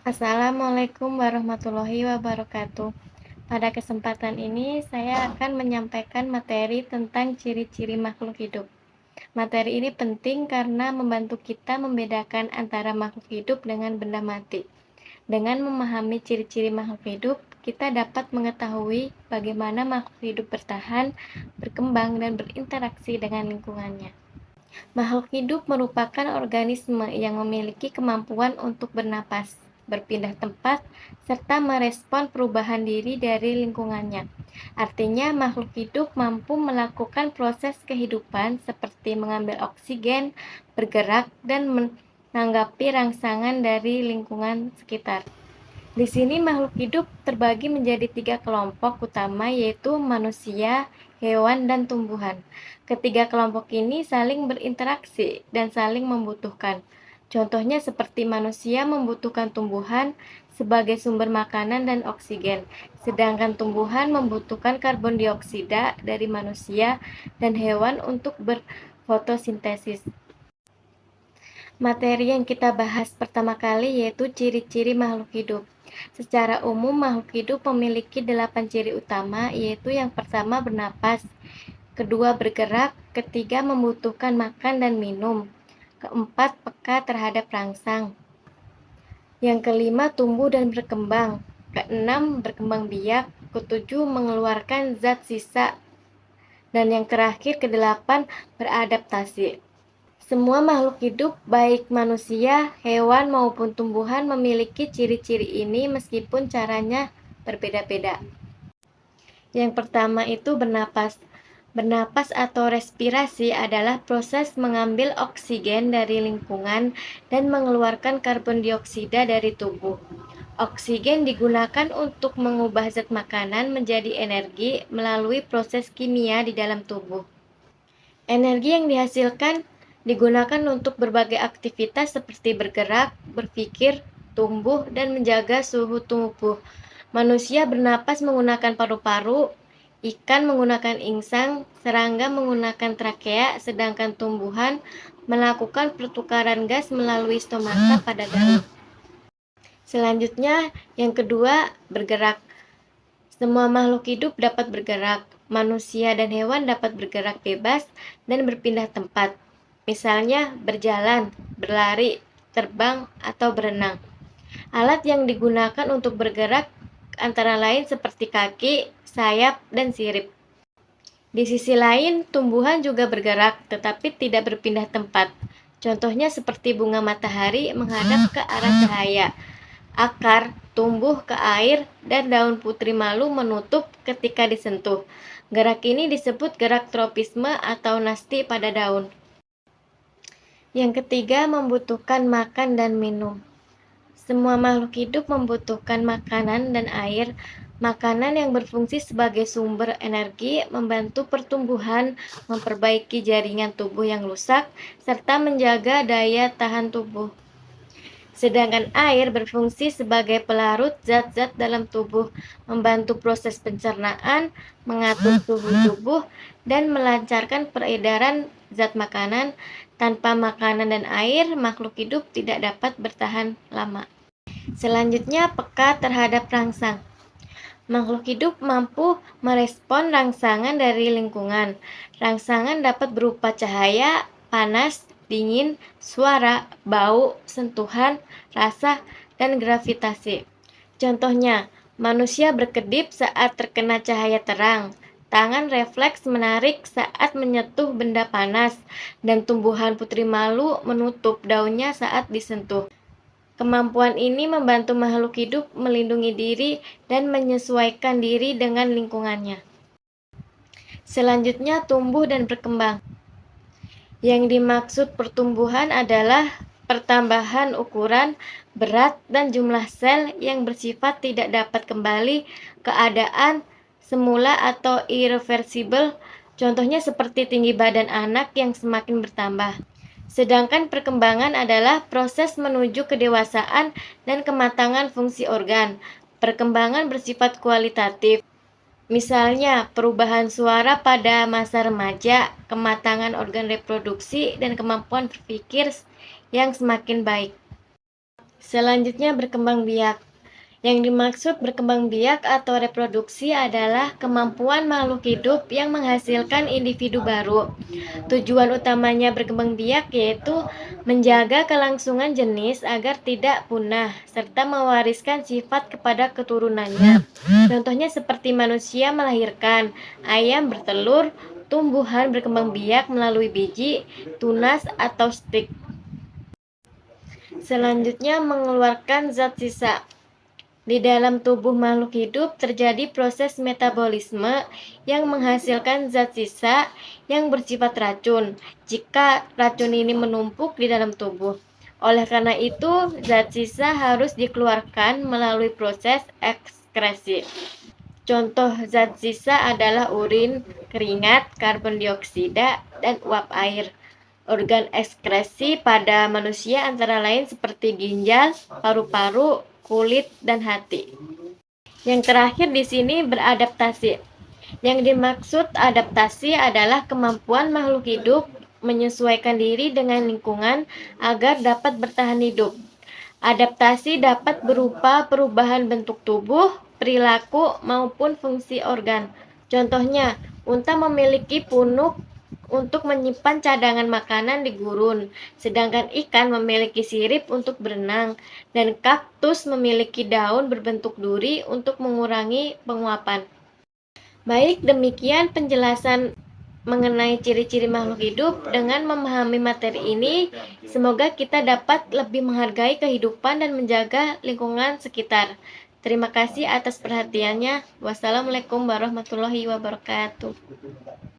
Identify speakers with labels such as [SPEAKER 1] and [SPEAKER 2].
[SPEAKER 1] Assalamualaikum warahmatullahi wabarakatuh. Pada kesempatan ini, saya akan menyampaikan materi tentang ciri-ciri makhluk hidup. Materi ini penting karena membantu kita membedakan antara makhluk hidup dengan benda mati. Dengan memahami ciri-ciri makhluk hidup, kita dapat mengetahui bagaimana makhluk hidup bertahan, berkembang, dan berinteraksi dengan lingkungannya. Makhluk hidup merupakan organisme yang memiliki kemampuan untuk bernapas, berpindah tempat, serta merespon perubahan diri dari lingkungannya. Artinya, makhluk hidup mampu melakukan proses kehidupan seperti mengambil oksigen, bergerak, dan menanggapi rangsangan dari lingkungan sekitar. Di sini makhluk hidup terbagi menjadi 3 kelompok utama, yaitu manusia, hewan, dan tumbuhan. Ketiga kelompok ini saling berinteraksi dan saling membutuhkan. Contohnya seperti manusia membutuhkan tumbuhan sebagai sumber makanan dan oksigen, sedangkan tumbuhan membutuhkan karbon dioksida dari manusia dan hewan untuk berfotosintesis. Materi yang kita bahas pertama kali yaitu ciri-ciri makhluk hidup. Secara umum, makhluk hidup memiliki 8 ciri utama, yaitu yang pertama bernapas, kedua bergerak, ketiga membutuhkan makan dan minum, keempat peka terhadap rangsang, yang kelima tumbuh dan berkembang, keenam berkembang biak, ketujuh mengeluarkan zat sisa, dan yang terakhir kedelapan beradaptasi. Semua makhluk hidup, baik manusia, hewan, maupun tumbuhan memiliki ciri-ciri ini meskipun caranya berbeda-beda. Yang pertama itu bernapas. Bernapas atau respirasi adalah proses mengambil oksigen dari lingkungan dan mengeluarkan karbon dioksida dari tubuh. Oksigen digunakan untuk mengubah zat makanan menjadi energi melalui proses kimia di dalam tubuh. Energi yang dihasilkan digunakan untuk berbagai aktivitas seperti bergerak, berpikir, tumbuh, dan menjaga suhu tubuh. Manusia bernapas menggunakan paru-paru, ikan menggunakan insang, serangga menggunakan trakea, sedangkan tumbuhan melakukan pertukaran gas melalui stomata pada daun. Selanjutnya, yang kedua, bergerak. Semua makhluk hidup dapat bergerak. Manusia dan hewan dapat bergerak bebas dan berpindah tempat. Misalnya berjalan, berlari, terbang, atau berenang. Alat yang digunakan untuk bergerak antara lain seperti kaki, sayap, dan sirip. Di sisi lain, tumbuhan juga bergerak tetapi tidak berpindah tempat. Contohnya seperti bunga matahari menghadap ke arah cahaya. Akar tumbuh ke air dan daun putri malu menutup ketika disentuh. Gerak ini disebut gerak tropisme atau nasti pada daun. Yang ketiga, membutuhkan makan dan minum. Semua makhluk hidup membutuhkan makanan dan air. Makanan yang berfungsi sebagai sumber energi, membantu pertumbuhan, memperbaiki jaringan tubuh yang rusak, serta menjaga daya tahan tubuh. Sedangkan air berfungsi sebagai pelarut zat-zat dalam tubuh, membantu proses pencernaan, mengatur suhu tubuh, dan melancarkan peredaran zat makanan. Tanpa makanan dan air, makhluk hidup tidak dapat bertahan lama. Selanjutnya, peka terhadap rangsang. Makhluk hidup mampu merespon rangsangan dari lingkungan. Rangsangan dapat berupa cahaya, panas, dingin, suara, bau, sentuhan, rasa, dan gravitasi. Contohnya, manusia berkedip saat terkena cahaya terang, tangan refleks menarik saat menyentuh benda panas, dan tumbuhan putri malu menutup daunnya saat disentuh. Kemampuan ini membantu makhluk hidup melindungi diri dan menyesuaikan diri dengan lingkungannya. Selanjutnya, tumbuh dan berkembang. Yang dimaksud pertumbuhan adalah pertambahan ukuran, berat, dan jumlah sel yang bersifat tidak dapat kembali keadaan semula atau irreversible. Contohnya seperti tinggi badan anak yang semakin bertambah. Sedangkan perkembangan adalah proses menuju kedewasaan dan kematangan fungsi organ. Perkembangan bersifat kualitatif. Misalnya, perubahan suara pada masa remaja, kematangan organ reproduksi, dan kemampuan berpikir yang semakin baik. Selanjutnya berkembang biak. Yang dimaksud berkembang biak atau reproduksi adalah kemampuan makhluk hidup yang menghasilkan individu baru. Tujuan utamanya berkembang biak yaitu menjaga kelangsungan jenis agar tidak punah, serta mewariskan sifat kepada keturunannya. Contohnya seperti manusia melahirkan, ayam bertelur, tumbuhan berkembang biak melalui biji, tunas, atau stik. Selanjutnya mengeluarkan zat sisa. Di dalam tubuh makhluk hidup terjadi proses metabolisme yang menghasilkan zat sisa yang bersifat racun jika racun ini menumpuk di dalam tubuh. Oleh karena itu, zat sisa harus dikeluarkan melalui proses ekskresi. Contoh zat sisa adalah urin, keringat, karbon dioksida, dan uap air. Organ ekskresi pada manusia antara lain seperti ginjal, paru-paru, kulit, dan hati. Yang terakhir di sini beradaptasi. Yang dimaksud adaptasi adalah kemampuan makhluk hidup menyesuaikan diri dengan lingkungan agar dapat bertahan hidup. Adaptasi dapat berupa perubahan bentuk tubuh, perilaku, maupun fungsi organ. Contohnya, unta memiliki punuk untuk menyimpan cadangan makanan di gurun, sedangkan ikan memiliki sirip untuk berenang, dan kaktus memiliki daun berbentuk duri untuk mengurangi penguapan. Baik, demikian penjelasan mengenai ciri-ciri makhluk hidup. Dengan memahami materi ini, semoga kita dapat lebih menghargai kehidupan dan menjaga lingkungan sekitar. Terima kasih atas perhatiannya. Wassalamualaikum warahmatullahi wabarakatuh.